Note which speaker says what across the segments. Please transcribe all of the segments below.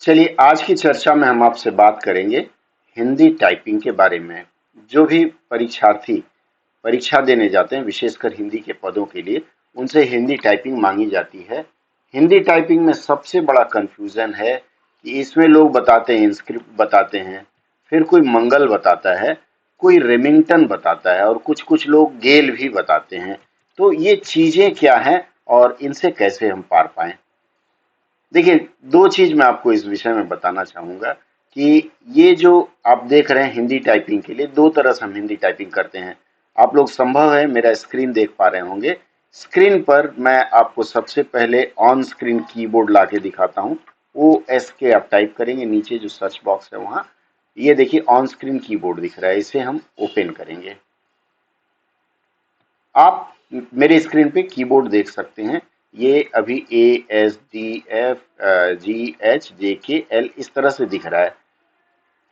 Speaker 1: चलिए, आज की चर्चा में हम आपसे बात करेंगे हिंदी टाइपिंग के बारे में। जो भी परीक्षार्थी परीक्षा देने जाते हैं, विशेषकर हिंदी के पदों के लिए, उनसे हिंदी टाइपिंग मांगी जाती है। हिंदी टाइपिंग में सबसे बड़ा कंफ्यूजन है कि इसमें लोग बताते हैं, इंस्क्रिप्ट बताते हैं, फिर कोई मंगल बताता है, कोई रेमिंगटन बताता है और कुछ कुछ लोग गेल भी बताते हैं। तो ये चीजें क्या हैं और इनसे कैसे हम पार पाएं? देखिए, दो चीज मैं आपको इस विषय में बताना चाहूंगा कि ये जो आप देख रहे हैं हिंदी टाइपिंग के लिए, दो तरह से हम हिंदी टाइपिंग करते हैं। आप लोग संभव है मेरा स्क्रीन देख पा रहे होंगे। स्क्रीन पर मैं आपको सबसे पहले ऑन स्क्रीन कीबोर्ड ला के दिखाता हूँ। OSK आप टाइप करेंगे, नीचे जो सर्च बॉक्स है वहां ये देखिए ऑन स्क्रीन कीबोर्ड दिख रहा है, इसे हम ओपन करेंगे। आप मेरे स्क्रीन पे कीबोर्ड देख सकते हैं। ये अभी ASDFGHJKL इस तरह से दिख रहा है।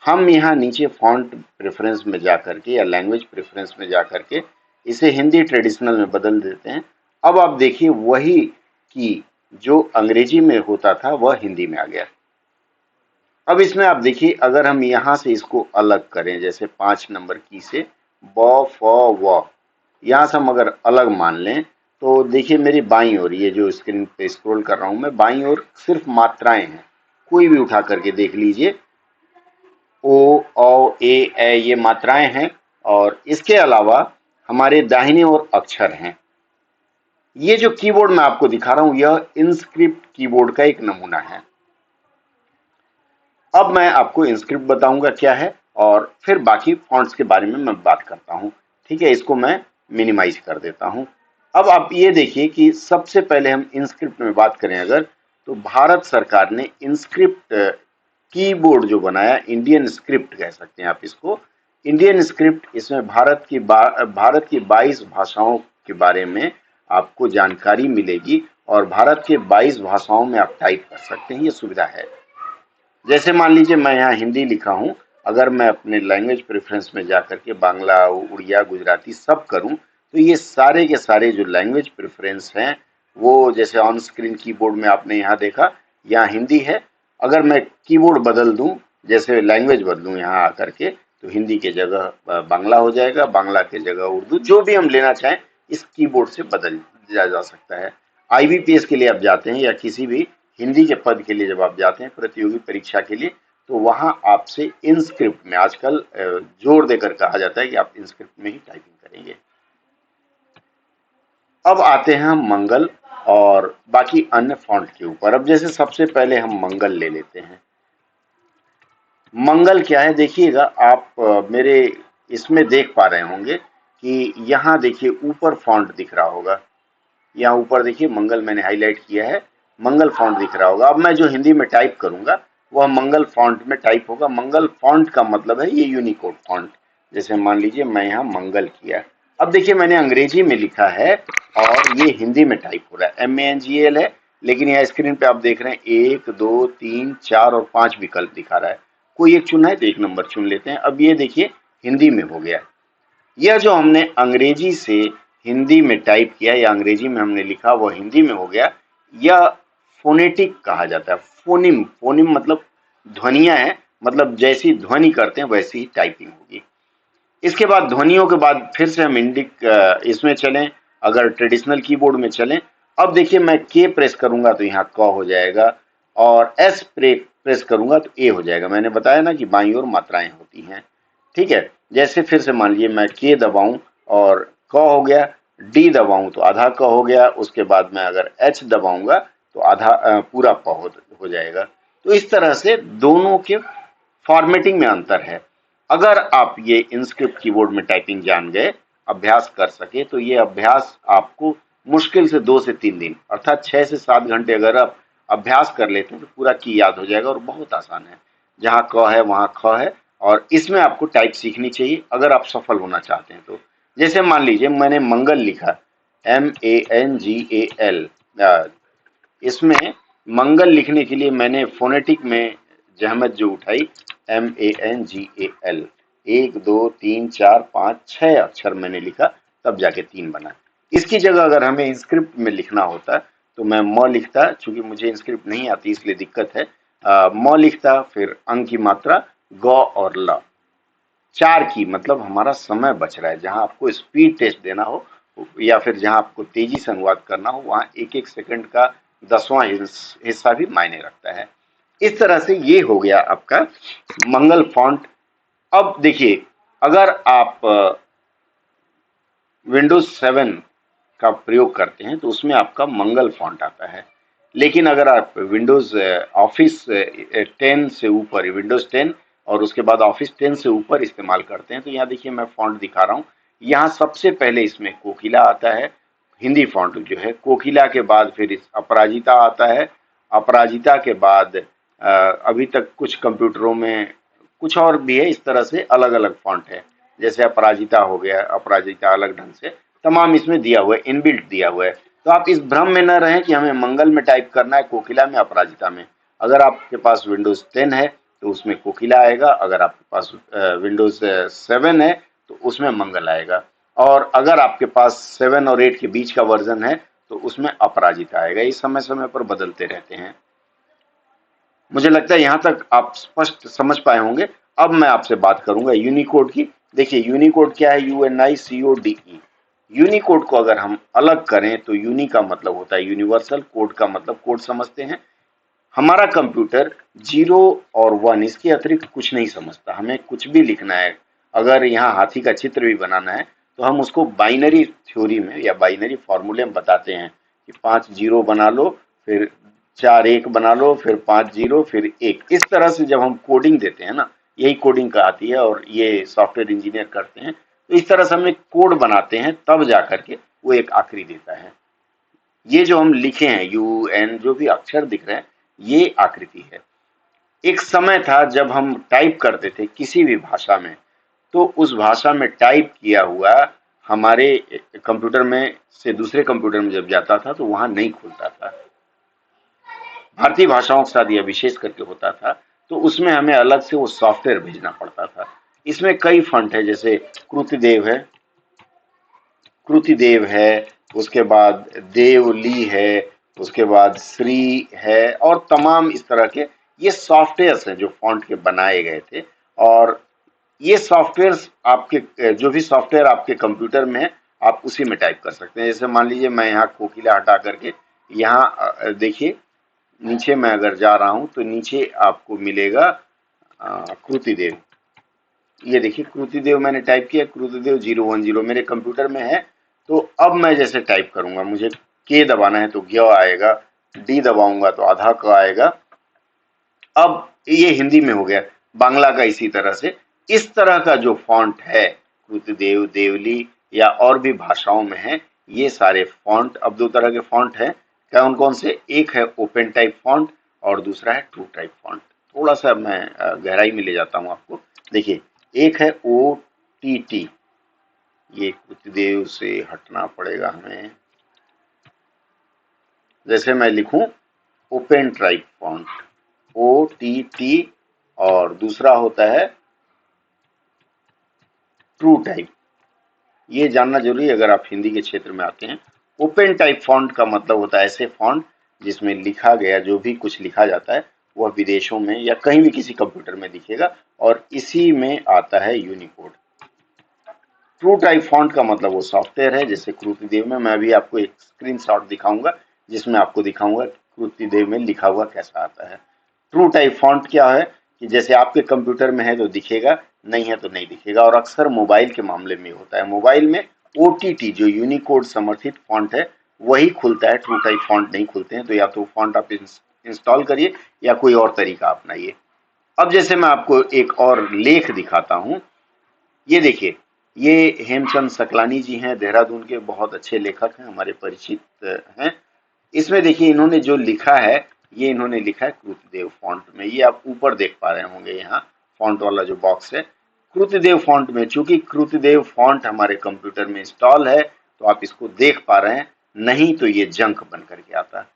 Speaker 1: हम यहाँ नीचे फॉन्ट प्रेफरेंस में जा करके या लैंग्वेज प्रेफरेंस में जा करके इसे हिंदी ट्रेडिशनल में बदल देते हैं। अब आप देखिए वही की जो अंग्रेजी में होता था वह हिंदी में आ गया। अब इसमें आप देखिए, अगर हम यहाँ से इसको अलग करें, जैसे 5 नंबर की से ब फ व, यहाँ से हम अगर अलग मान लें तो देखिए मेरी बाईं ओर, ये जो स्क्रीन पे स्क्रॉल कर रहा हूं मैं, बाईं ओर सिर्फ मात्राएं हैं। कोई भी उठा करके देख लीजिए, ओ ए ये मात्राएं हैं और इसके अलावा हमारे दाहिने ओर अक्षर हैं। ये जो कीबोर्ड मैं आपको दिखा रहा हूं यह इनस्क्रिप्ट कीबोर्ड का एक नमूना है। अब मैं आपको इंस्क्रिप्ट बताऊंगा क्या है और फिर बाकी फॉन्ट्स के बारे में मैं बात करता हूं। ठीक है, इसको मैं मिनिमाइज कर देता हूं। अब आप ये देखिए कि सबसे पहले हम इंस्क्रिप्ट में बात करें अगर, तो भारत सरकार ने इंस्क्रिप्ट कीबोर्ड जो बनाया, इंडियन स्क्रिप्ट कह सकते हैं आप इसको। इंडियन स्क्रिप्ट, इसमें भारत की 22 भाषाओं के बारे में आपको जानकारी मिलेगी और भारत के 22 भाषाओं में आप टाइप कर सकते हैं, ये सुविधा है। जैसे मान लीजिए मैं यहाँ हिंदी लिखा हूँ, अगर मैं अपने लैंग्वेज प्रेफरेंस में जाकर के बांग्ला, उड़िया, गुजराती सब करूँ तो ये सारे के सारे जो लैंग्वेज प्रेफरेंस हैं वो, जैसे ऑन स्क्रीन कीबोर्ड में आपने यहाँ देखा, यहाँ हिंदी है। अगर मैं कीबोर्ड बदल दूँ, जैसे लैंग्वेज बदलूँ यहाँ आकर के, तो हिंदी के जगह बांग्ला हो जाएगा, बांग्ला के जगह उर्दू, जो भी हम लेना चाहें इस कीबोर्ड से बदल जा सकता है। IBPS के लिए आप जाते हैं या किसी भी हिंदी के पद के लिए जब आप जाते हैं प्रतियोगी परीक्षा के लिए, तो वहां आपसे इंस्क्रिप्ट में आजकल जोर देकर कहा जाता है कि आप इंस्क्रिप्ट में ही टाइपिंग करेंगे। अब आते हैं हम मंगल और बाकी अन्य फॉन्ट के ऊपर। अब जैसे सबसे पहले हम मंगल ले लेते हैं। मंगल क्या है देखिएगा, आप मेरे इसमें देख पा रहे होंगे कि यहाँ देखिए ऊपर फॉन्ट दिख रहा होगा। यहाँ ऊपर देखिए मंगल मैंने हाईलाइट किया है, मंगल फॉन्ट दिख रहा होगा। अब मैं जो हिंदी में टाइप करूंगा वह मंगल फॉन्ट में टाइप होगा। मंगल फॉन्ट का मतलब है ये यूनिकोड फॉन्ट। जैसे मान लीजिए मैं यहाँ मंगल किया, अब देखिए मैंने अंग्रेजी में लिखा है और ये हिंदी में टाइप हो रहा है, MANGL है। लेकिन यहाँ स्क्रीन पे आप देख रहे हैं 1 2 3 4 और 5 विकल्प दिखा रहा है। कोई एक चुनना है तो 1 नंबर चुन लेते हैं। अब ये देखिए हिंदी में हो गया। यह जो हमने अंग्रेजी से हिंदी में टाइप किया या अंग्रेजी में हमने लिखा वो हिंदी में हो गया, यह फोनेटिक कहा जाता है। फोनिम, फोनिम मतलब ध्वनियां हैं, मतलब जैसी ध्वनि करते हैं वैसी ही टाइपिंग होगी। इसके बाद ध्वनियों के बाद फिर से हम इसमें चलें, अगर ट्रेडिशनल कीबोर्ड में चलें। अब देखिए मैं के प्रेस करूंगा तो यहाँ क हो जाएगा और एस प्रेस करूंगा तो ए हो जाएगा। मैंने बताया ना कि बाईं ओर मात्राएं होती हैं। ठीक है, जैसे फिर से मान लीजिए मैं के दबाऊं और क हो गया, डी दबाऊं तो आधा क हो गया, उसके बाद मैं अगर एच दबाऊंगा तो आधा पूरा प हो जाएगा। तो इस तरह से दोनों के फॉर्मेटिंग में अंतर है। अगर आप ये इंस्क्रिप्ट कीबोर्ड में टाइपिंग जान गए, अभ्यास कर सके, तो ये अभ्यास आपको मुश्किल से 2 से 3 दिन अर्थात 6 से 7 घंटे अगर आप अभ्यास कर लेते हैं तो पूरा की याद हो जाएगा और बहुत आसान है। जहाँ क है वहाँ ख है और इसमें आपको टाइप सीखनी चाहिए अगर आप सफल होना चाहते हैं तो। जैसे मान लीजिए मैंने मंगल लिखा, MANGAL, इसमें मंगल लिखने के लिए मैंने फोनेटिक में जहमत जो उठाई, MANGAL, 1 2 3 4 5 6 अक्षर मैंने लिखा, तब जाके 3 बना। इसकी जगह अगर हमें स्क्रिप्ट में लिखना होता तो मैं म लिखता, चूंकि मुझे स्क्रिप्ट नहीं आती इसलिए दिक्कत है। म लिखता, फिर अंग की मात्रा ग और ल, 4 की, मतलब हमारा समय बच रहा है। जहां आपको स्पीड टेस्ट देना हो या फिर जहां आपको तेजी से अनुवाद करना हो, वहां एक एक सेकंड का 10वां हिस्सा भी मायने रखता है। इस तरह से ये हो गया आपका मंगल फॉन्ट। अब देखिए, अगर आप विंडोज 7 का प्रयोग करते हैं तो उसमें आपका मंगल फॉन्ट आता है। लेकिन अगर आप विंडोज ऑफिस 10 से ऊपर, विंडोज 10 और उसके बाद ऑफिस 10 से ऊपर इस्तेमाल करते हैं, तो यहाँ देखिए मैं फॉन्ट दिखा रहा हूँ। यहाँ सबसे पहले इसमें कोकिला आता है, हिंदी फॉन्ट जो है। कोकिला के बाद फिर इस अपराजिता आता है। अपराजिता के बाद अभी तक कुछ कंप्यूटरों में कुछ और भी है, इस तरह से अलग अलग फॉन्ट है। जैसे अपराजिता हो गया, अपराजिता अलग ढंग से तमाम इसमें दिया हुआ है, इनबिल्ट दिया हुआ है। तो आप इस भ्रम में न रहें कि हमें मंगल में टाइप करना है, कोकिला में, अपराजिता में। अगर आपके पास विंडोज 10 है तो उसमें कोकिला आएगा, अगर आपके पास विंडोज 7 है तो उसमें मंगल आएगा, और अगर आपके पास 7 और 8 के बीच का वर्जन है तो उसमें अपराजिता आएगा। ये समय समय पर बदलते रहते हैं। मुझे लगता है यहां तक आप स्पष्ट समझ पाए होंगे। अब मैं आपसे बात करूंगा यूनिकोड की। देखिए यूनिकोड क्या है, UNICODE। यूनिकोड को अगर हम अलग करें तो यूनि का मतलब होता है यूनिवर्सल, कोड का मतलब कोड समझते हैं। हमारा कंप्यूटर 0 और 1 इसके अतिरिक्त कुछ नहीं समझता। हमें कुछ भी लिखना है, अगर यहाँ हाथी का चित्र भी बनाना है तो हम उसको बाइनरी थ्योरी में या बाइनरी फॉर्मूले में बताते हैं कि 5 0 बना लो, फिर 4 1 बना लो, फिर 5 0, फिर 1। इस तरह से जब हम कोडिंग देते हैं ना, यही कोडिंग कहलाती है और ये सॉफ्टवेयर इंजीनियर करते हैं। तो इस तरह से हम एक कोड बनाते हैं, तब जा करके वो एक आकृति देता है। ये जो हम लिखे हैं UN, जो भी अक्षर दिख रहे हैं, ये आकृति है। एक समय था जब हम टाइप करते थे किसी भी भाषा में, तो उस भाषा में टाइप किया हुआ हमारे कंप्यूटर में से दूसरे कंप्यूटर में जब जाता था तो वहां नहीं खुलता था। भारतीय भाषाओं के साथ यह विशेष करके होता था, तो उसमें हमें अलग से वो सॉफ्टवेयर भेजना पड़ता था। इसमें कई फंट है, जैसे कृतिदेव है, कृतिदेव है, उसके बाद देवली है, उसके बाद श्री है, और तमाम इस तरह के ये सॉफ्टवेयर्स हैं जो फॉन्ट के बनाए गए थे। और ये सॉफ्टवेयर्स आपके जो भी सॉफ्टवेयर आपके कंप्यूटर में है, आप उसी में टाइप कर सकते हैं। जैसे मान लीजिए मैं यहाँ कोकिला हटा करके यहाँ देखिए नीचे मैं अगर जा रहा हूं तो नीचे आपको मिलेगा कृतिदेव। ये देखिए कृतिदेव मैंने टाइप किया, कृतिदेव 010 मेरे कंप्यूटर में है। तो अब मैं जैसे टाइप करूंगा, मुझे के दबाना है तो ज्ञ आएगा, डी दबाऊंगा तो आधा क आएगा। अब ये हिंदी में हो गया, बांग्ला का इसी तरह से। इस तरह का जो फॉन्ट है, कृतिदेव, देवली या और भी भाषाओं में है, ये सारे फॉन्ट। अब दो तरह के फॉन्ट हैं, कौन कौन से? एक है ओपन टाइप फॉन्ट और दूसरा है ट्रू टाइप फॉन्ट। थोड़ा सा मैं गहराई में ले जाता हूं आपको। देखिए, एक है OTT, ये कृतिदेव से हटना पड़ेगा हमें। जैसे मैं लिखूं ओपन टाइप फॉन्ट, OTT, और दूसरा होता है ट्रू टाइप। ये जानना जरूरी है अगर आप हिंदी के क्षेत्र में आते हैं। ओपन टाइप फॉन्ट का मतलब होता है ऐसे फॉन्ट जिसमें लिखा गया, जो भी कुछ लिखा जाता है वह विदेशों में या कहीं भी किसी कंप्यूटर में दिखेगा, और इसी में आता है यूनिकोड। ट्रू टाइप फॉन्ट का मतलब वो सॉफ्टवेयर है, जैसे कृतिदेव में। मैं अभी आपको एक स्क्रीनशॉट दिखाऊंगा जिसमें आपको दिखाऊंगा कृतिदेव में लिखा हुआ कैसा आता है। ट्रू टाइप फॉन्ट क्या है कि जैसे आपके कंप्यूटर में है तो दिखेगा, नहीं है तो नहीं दिखेगा। और अक्सर मोबाइल के मामले में होता है। मोबाइल में OTT जो यूनिकोड समर्थित फॉन्ट है वही खुलता है, ट्रू टाइप फॉन्ट नहीं खुलते हैं। तो या तो फॉन्ट आप इंस्टॉल करिए या कोई और तरीका अपनाइए। अब जैसे मैं आपको एक और लेख दिखाता हूं, ये देखिए, ये हेमचंद सकलानी जी हैं, देहरादून के बहुत अच्छे लेखक हैं, हमारे परिचित हैं। इसमें देखिए इन्होंने जो लिखा है, ये इन्होंने लिखा है कृतिदेव फॉन्ट में। ये आप ऊपर देख पा रहे होंगे, यहाँ फॉन्ट वाला जो बॉक्स है कृतिदेव फॉन्ट में। चूंकि कृतिदेव फॉन्ट हमारे कंप्यूटर में इंस्टॉल है तो आप इसको देख पा रहे हैं, नहीं तो ये जंक बन करके आता है।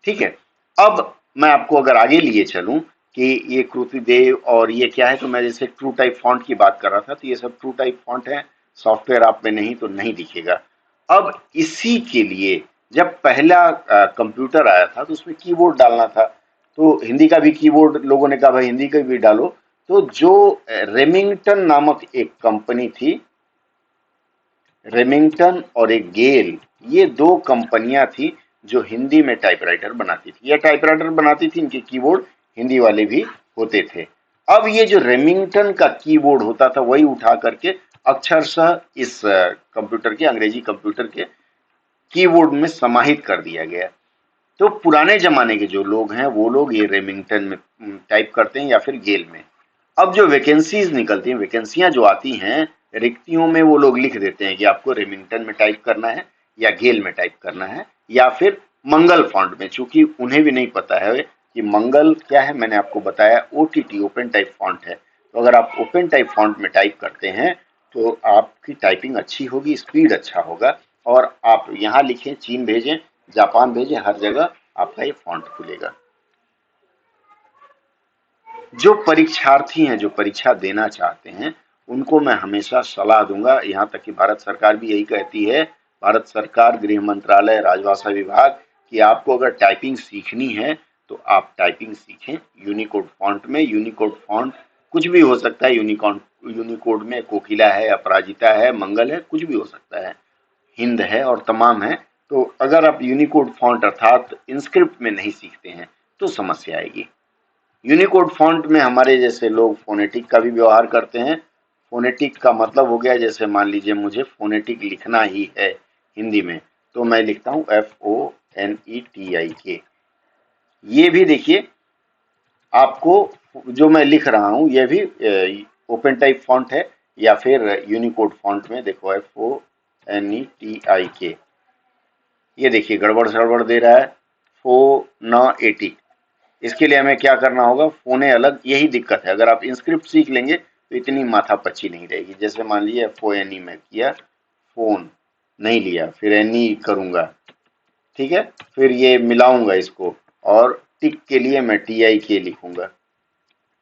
Speaker 1: ठीक है, अब मैं आपको अगर आगे लिए चलूं कि ये कृतिदेव और ये क्या है, तो मैं जैसे ट्रू टाइप फॉन्ट की बात कर रहा था, तो ये सब ट्रू टाइप फॉन्ट है। सॉफ्टवेयर आप में नहीं तो नहीं दिखेगा। अब इसी के लिए जब पहला कंप्यूटर आया था तो उसमें कीबोर्ड डालना था। तो हिंदी का भी कीबोर्ड लोगों ने कहा भाई हिंदी का भी डालो। तो जो रेमिंगटन नामक एक कंपनी थी, रेमिंगटन और एक गेल, ये दो कंपनियां थी जो हिंदी में टाइपराइटर बनाती थी, या टाइपराइटर बनाती थी, इनके कीबोर्ड हिंदी वाले भी होते थे। अब ये जो रेमिंगटन का कीबोर्ड होता था वही उठा करके अक्षरशः इस कंप्यूटर के, अंग्रेजी कंप्यूटर के कीबोर्ड में समाहित कर दिया गया। तो पुराने जमाने के जो लोग हैं वो लोग ये रेमिंगटन में टाइप करते हैं या फिर गेल में। अब जो वैकेंसीज निकलती हैं, वैकेंसियां जो आती हैं रिक्तियों में, वो लोग लिख देते हैं कि आपको रेमिंगटन में टाइप करना है या गेल में टाइप करना है या फिर मंगल फॉन्ट में। चूंकि उन्हें भी नहीं पता है कि मंगल क्या है, मैंने आपको बताया ओटीटी ओपन टाइप फॉन्ट है। तो अगर आप ओपन टाइप फॉन्ट में टाइप करते हैं तो आपकी टाइपिंग अच्छी होगी, स्पीड अच्छा होगा, और आप यहाँ लिखें, चीन भेजें, जापान भेजें, हर जगह आपका ये फॉन्ट खुलेगा। जो परीक्षार्थी हैं, जो परीक्षा देना चाहते हैं, उनको मैं हमेशा सलाह दूंगा, यहाँ तक कि भारत सरकार भी यही कहती है, भारत सरकार, गृह मंत्रालय, राजभाषा विभाग, कि आपको अगर टाइपिंग सीखनी है तो आप टाइपिंग सीखें यूनिकोड फॉन्ट में। यूनिकोड फॉन्ट कुछ भी हो सकता है, यूनिकोड में कोकिला है, अपराजिता है, मंगल है, कुछ भी हो सकता है, हिंद है और तमाम है। तो अगर आप यूनिकोड फॉन्ट अर्थात इंस्क्रिप्ट में नहीं सीखते हैं तो समस्या आएगी। यूनिकोड फॉन्ट में हमारे जैसे लोग फोनेटिक का भी व्यवहार करते हैं। फोनेटिक का मतलब हो गया, जैसे मान लीजिए मुझे फोनेटिक लिखना ही है हिंदी में, तो मैं लिखता हूँ FONETIK। ये भी देखिए, आपको जो मैं लिख रहा हूँ ये भी ओपन टाइप फॉन्ट है या फिर यूनिकोड फॉन्ट में। देखो FONETIK, ये देखिए गड़बड़ सड़बड़ दे रहा है, फोनेटिक। इसके लिए हमें क्या करना होगा, फोने अलग, यही दिक्कत है। अगर आप इंस्क्रिप्ट सीख लेंगे तो इतनी माथापच्ची नहीं रहेगी। जैसे मान लीजिए FONE में किया, फोन नहीं लिया, फिर एनी करूंगा, ठीक है, फिर ये मिलाऊंगा इसको, और टिक के लिए मैं TIK लिखूंगा,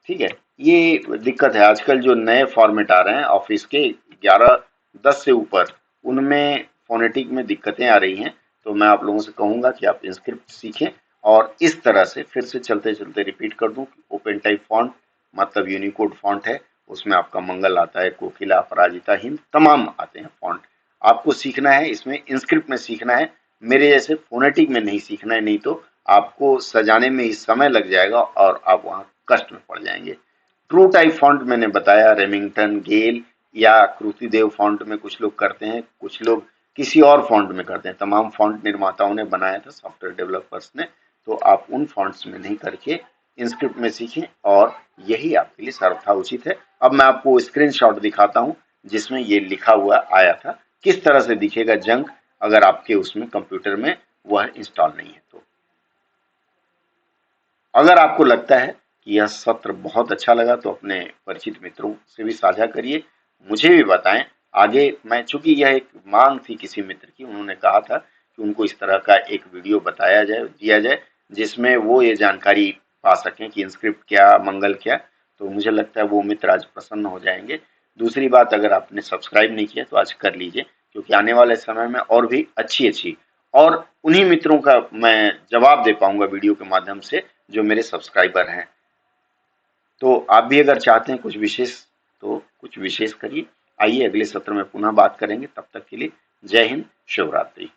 Speaker 1: ठीक है। ये दिक्कत है आजकल, जो नए फॉर्मेट आ रहे हैं ऑफिस के 11-10 से ऊपर, उनमें फोनेटिक में दिक्कतें आ रही हैं। तो मैं आप लोगों से कहूंगा कि आप इंस्क्रिप्ट सीखें। और इस तरह से फिर से चलते चलते रिपीट कर दूं कि ओपन टाइप फॉन्ट मतलब यूनिकोड फॉन्ट है, उसमें आपका मंगल आता है, कोकिला, अपराजिता, हिंद, तमाम आते हैं फॉन्ट। आपको सीखना है, इसमें इंस्क्रिप्ट में सीखना है, मेरे जैसे फोनेटिक में नहीं सीखना है, नहीं तो आपको सजाने में ही समय लग जाएगा और आप वहां कष्ट में पड़ जाएंगे। ट्रू टाइप फॉन्ट मैंने बताया, रेमिंगटन, गेल या कृतिदेव फॉन्ट में कुछ लोग करते हैं, कुछ लोग किसी और फॉन्ट में करते हैं। तमाम फॉन्ट निर्माताओं ने बनाया था, सॉफ्टवेयर डेवलपर्स ने। तो आप उन फॉन्ट्स में नहीं करके इंस्क्रिप्ट में सीखें, और यही आपके लिए सर्वथा उचित है। अब मैं आपको स्क्रीनशॉट दिखाता हूं जिसमें ये लिखा हुआ आया था, किस तरह से दिखेगा जंक अगर आपके उसमें कंप्यूटर में वह इंस्टॉल नहीं है। तो अगर आपको लगता है कि यह सत्र बहुत अच्छा लगा तो अपने परिचित मित्रों से भी साझा करिए, मुझे भी बताएं आगे। मैं, चूंकि यह एक मांग थी किसी मित्र की, उन्होंने कहा था कि उनको इस तरह का एक वीडियो बताया जाए, दिया जाए, जिसमें वो ये जानकारी पा सकें कि इंस्क्रिप्ट क्या, मंगल क्या। तो मुझे लगता है वो मित्र आज प्रसन्न हो जाएंगे। दूसरी बात, अगर आपने सब्सक्राइब नहीं किया तो आज कर लीजिए, क्योंकि आने वाले समय में और भी अच्छी अच्छी, और उन्हीं मित्रों का मैं जवाब दे पाऊंगा वीडियो के माध्यम से जो मेरे सब्सक्राइबर हैं। तो आप भी अगर चाहते हैं कुछ विशेष, तो कुछ विशेष करिए। आइए अगले सत्र में पुनः बात करेंगे, तब तक के लिए जय हिंद, शुभ रात्रि।